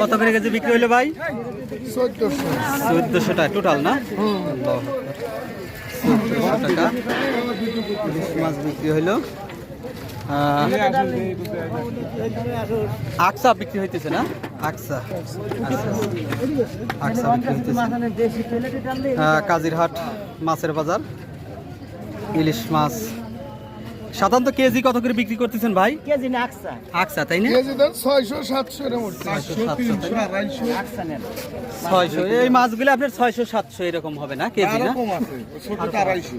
কত করে কেজি বিক্রি হলো ভাই? 1400 টাকা টোটাল না? 1400 টাকা ইলিশ মাছ বিক্রি হইলো। আকসা বিক্রি হইতেছে না? আকসা বিক্রি হইতেছে। কাজিরহাট মাছের বাজার ইলিশ মাছ সাধারণত কেজি কত করে বিক্রি করতেছেন ভাই? কেজি না আকসা। আকসা তাই না? কেজি দেন 600 700 এর মধ্যে 600 এই মাছগুলো আপনার 600 700 এরকম হবে না কেজি না? কম আছে ছোটটা 250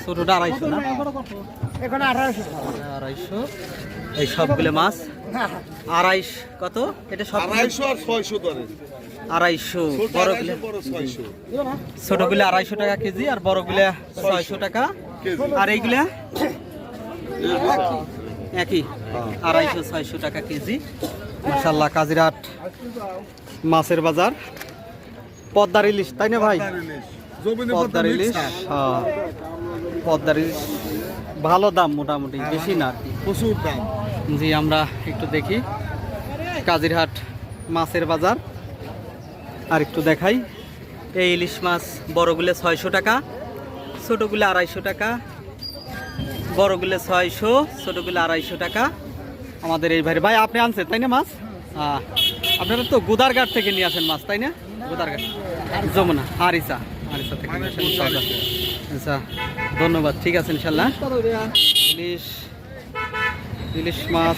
ছোটটা 250 না? এখন 1800 250 এই সবগুলো মাছ 250 কত? এটা সব 250 আর 600 ধরে 250 বড়গুলো 600 ছোটগুলো 250 টাকা কেজি আর বড়গুলো 600 টাকা আর এইগুলা একই 250 600 টাকা কেজি। মাশাআল্লাহ কাজিরহাট মাছের বাজার পদ্মার ইলিশ তাই না ভাই? পদ্মার ইলিশ পদ্মার ইলিশ ভালো দাম মোটামুটি বেশি না আর কি প্রচুর দাম। জি আমরা একটু দেখি কাজিরহাট মাছের বাজার আর একটু দেখাই। এই ইলিশ মাছ বড়গুলো 600 টাকা ছোটগুলো 250 টাকা বড়গুলো 600 ছোটগুলো 250 টাকা। আমাদের এই ভাই আপনি আনছেন তাই না মাছ? আপনারা তো গোদারঘাট থেকে নিয়ে আসেন মাছ তাই না? গোদারঘাট যমুনা আরিসা থেকে নিয়ে আসেন। আচ্ছা ধন্যবাদ ঠিক আছে ইনশাল্লাহ। ইলিশ মাছ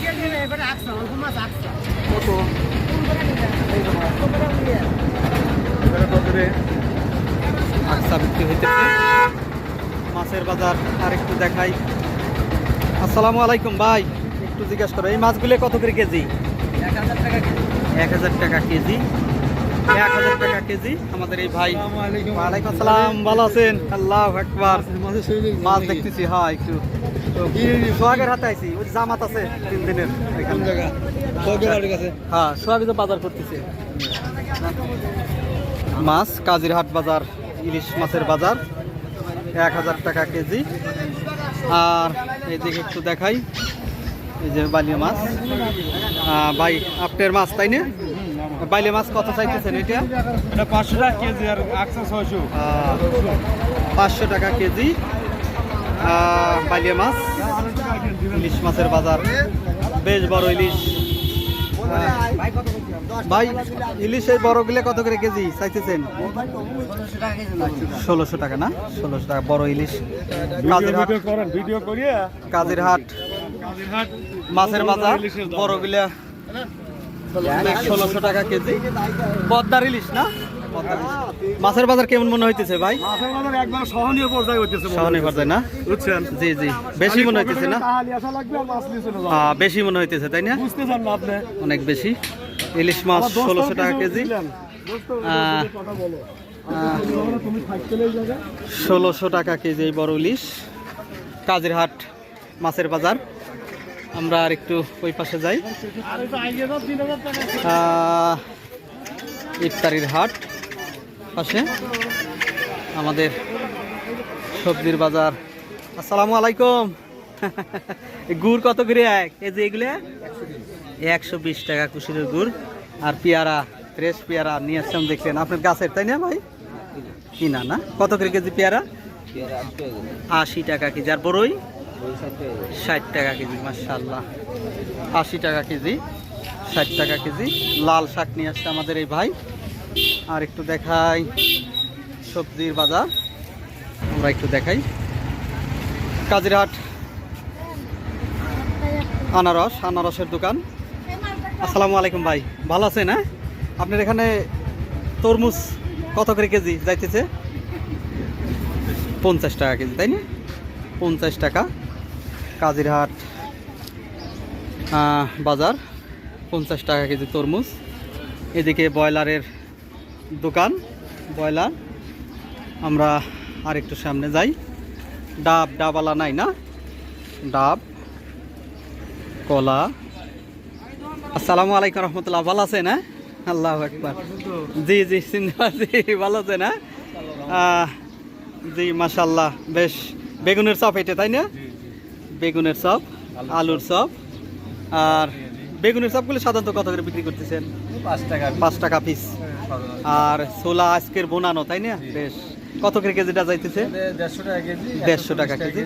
আকসা বিক্রি হইতেছে মাছের বাজার আর একটু দেখাই। আসসালামু আলাইকুম ভাই একটু জিজ্ঞাসা করো এই মাছগুলো কত করে কেজি? 1000 টাকা কেজি। 1000 টাকা কেজি 1000 টাকা কেজি। আমাদের এই ভাই ওয়ালাইকুম আসসালাম ভালো আছেন? আল্লাহু আকবার মাছ দেখতেছি হ্যাঁ একটু সোহাগের হাতে আইছি ওই জামাত আছে 3 দিনের এখানে জায়গা সোহাগের কাছে হ্যাঁ সোহাগে বাজার করতেছে মাছ কাজিরহাট বাজার ইলিশ মাছের বাজার 1000 টাকা কেজি। আর এইদিকে একটু দেখাই এই যে বালিয়া মাছ ভাই আপনার মাছ তাই না? বাইলে মাছ কত চাইতেছেন এটা? 500 টাকা কেজি আর আকসা 600 500 টাকা কেজি বালিয়া মাছ ইলিশ মাছের বাজার বেশ বড় ইলিশ। ভাই ইলিশ এই বড়গুলো কত করে কেজি চাইতেছেন? 1600 টাকা না? 1600 টাকা বড় ইলিশ কাজিরহাট মাছের বাজার বড়গুলা 1600 টাকা কেজি। পদ্মার ইলিশ না? মাছের বাজার কেমন মনে হইতেছে ভাই? মাছের বাজার একবার সহনীয় পর্যায়ে হইতেছে সহনীয় পর্যায়ে না? বুঝছেন? জি জি বেশি মনে হইতেছে না? তাহলে আসা লাগবে আর মাছ নিয়ে চলে যাও। বেশি মনে হইতেছে তাই না? বুঝতে চান না আপনি? অনেক বেশি ইলিশ মাছ 1600 টাকা কেজি 1600 টাকা কেজি এই বড় ইলিশ কাজিরহাট মাছের বাজার। আমরা আর একটু ওই পাশে যাই ইফতারির হাট পাশে আমাদের সবজির বাজার। আসসালামু আলাইকুম গুড় কত করে এই যে এগুলো? 120 টাকা কুশিরের গুড় আর পেয়ারা ফ্রেশ পেয়ারা নিয়ে আসলাম দেখলেন আপনার গাছের তাই না ভাই? কিনা না? কত করে কেজি পেয়ারা? 80 টাকা কেজি আর বড়ই 60 টাকা কেজি। মাশাআল্লাহ 80 টাকা কেজি 60 টাকা কেজি। লাল শাক নিয়ে আসছে আমাদের এই ভাই। আর একটু দেখাই সবজির বাজার আমরা একটু দেখাই কাজিরহাট আনারসের দোকান। আসসালামু আলাইকুম ভাই ভালো আছেন? হ্যাঁ আপনার এখানে তরমুজ কত করে কেজি যাইতেছে? 50 টাকা কেজি তাই না? 50 টাকা কাজিরহাট বাজার 50 টাকা কেজি তরমুজ। এদিকে ব্রয়লারের দোকান ব্রয়লার। আমরা আর একটু সামনে যাই। ডাবওয়ালা নাই না? ডাব কলা। আসসালামু আলাইকুম রহমতুল্লাহ ভালো আছেন? হ্যাঁ আল্লাহু আকবার জি জি জি ভালো আছেন? হ্যাঁ জি মাশাআল্লাহ বেশ বেগুনের চপ এটা তাই না? বেগুনের চপ আলুর চপ আর বেগুনের চপগুলো সাধারণত কত করে বিক্রি করতেছেন? 5 টাকা 5 টাকা পিস। আর ছোলা আজকের বোনানো, তাই না? বেশ, কত করে কেজিটা যাইতেছে? 150 টাকা কেজি। 150 টাকা কেজি।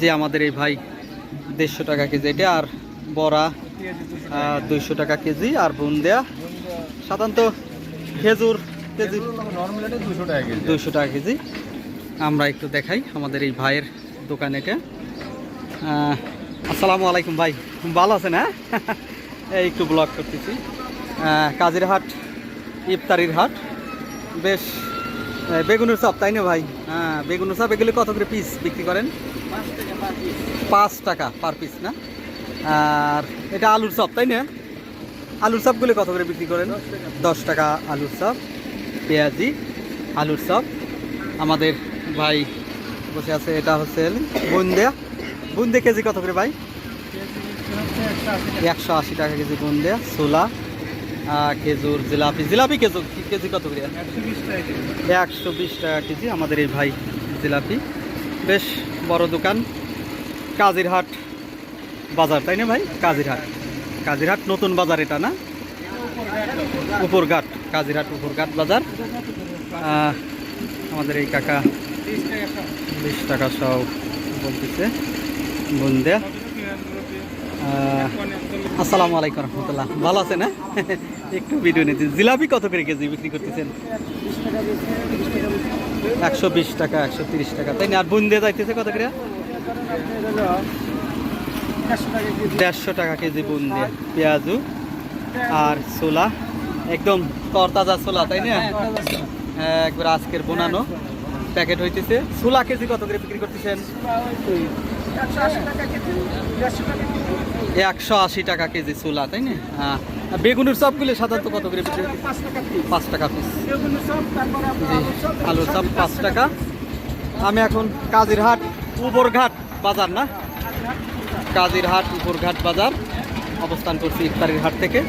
যে আমাদের এই ভাই 150 টাকা কেজি এটা। আর বড়া 200 টাকা কেজি। আর বুন্দিয়া সাধারণত খেজুর কেজি নরমাল এটা 200 টাকা কেজি। 200 টাকা কেজি। আমরা একটু দেখাই আমাদের এই ভাইয়ের দোকান এটা। আসসালামু আলাইকুম ভাই, ভালো আছেন? হ্যাঁ, এই একটু ব্লগ করতেছি। কাজিরহাট ইফতারির হাট। বেশ, বেগুনের চপ, তাই না ভাই? হ্যাঁ, বেগুনের চপ এগুলো কত করে পিস বিক্রি করেন? 5 টাকা পার পিস না? আর এটা আলুর চপ, তাই না? আলুর চপগুলো কত করে বিক্রি করেন? 10 টাকা আলুর চপ, পেঁয়াজি আলুর চপ। আমাদের ভাই বসে আছে, এটা হচ্ছে বুন্দিয়া। বুন্দিয়া কেজি কত করে ভাই? 180 টাকা কেজি বুন্দিয়া। ছোলা, খেজুর, জিলাপি। জিলাপি কেজি কত করে? 120 টাকা কেজি। আমাদের এই ভাই জিলাপি। বেশ বড় দোকান। কাজিরহাট বাজার, তাই না ভাই? কাজিরহাট নতুন বাজার এটা না? উপরঘাট, কাজিরহাট উপরঘাট বাজার। আমাদের এই কাকা 20 টাকা সব বলতেছে বুন্দিয়া। আসসালামু আলাইকুম রহমতুল্লাহ, ভালো আছেন? না একটু ভিডিও নিতে। জিলাপি কত করে কেজি বিক্রি করতেছেন? 120 টাকা, 130 টাকা, তাই না? আর বুন্দিয়া যাইতেছে কত করে? 150 টাকা কেজি বুন্দিয়া। পেঁয়াজু আর ছোলা একদম তরতাজা ছোলা, তাই না? একবার আজকের বোনানো প্যাকেট হইতেছে। ছোলা কেজি কত করে বিক্রি করতেছেন? 180 টাকা কেজি ছোলা, তাই না? হ্যাঁ। আর বেগুনের চপগুলো সাধারণত কত করে বিক্রি করতেছে? 5 টাকা পিস। আলুর চপ 5 টাকা। আমি এখন কাজিরহাট উপরঘাট বাজার না, কাজিরহাট উপরঘাট বাজার অবস্থান করছি ইফতারির হাট থেকে।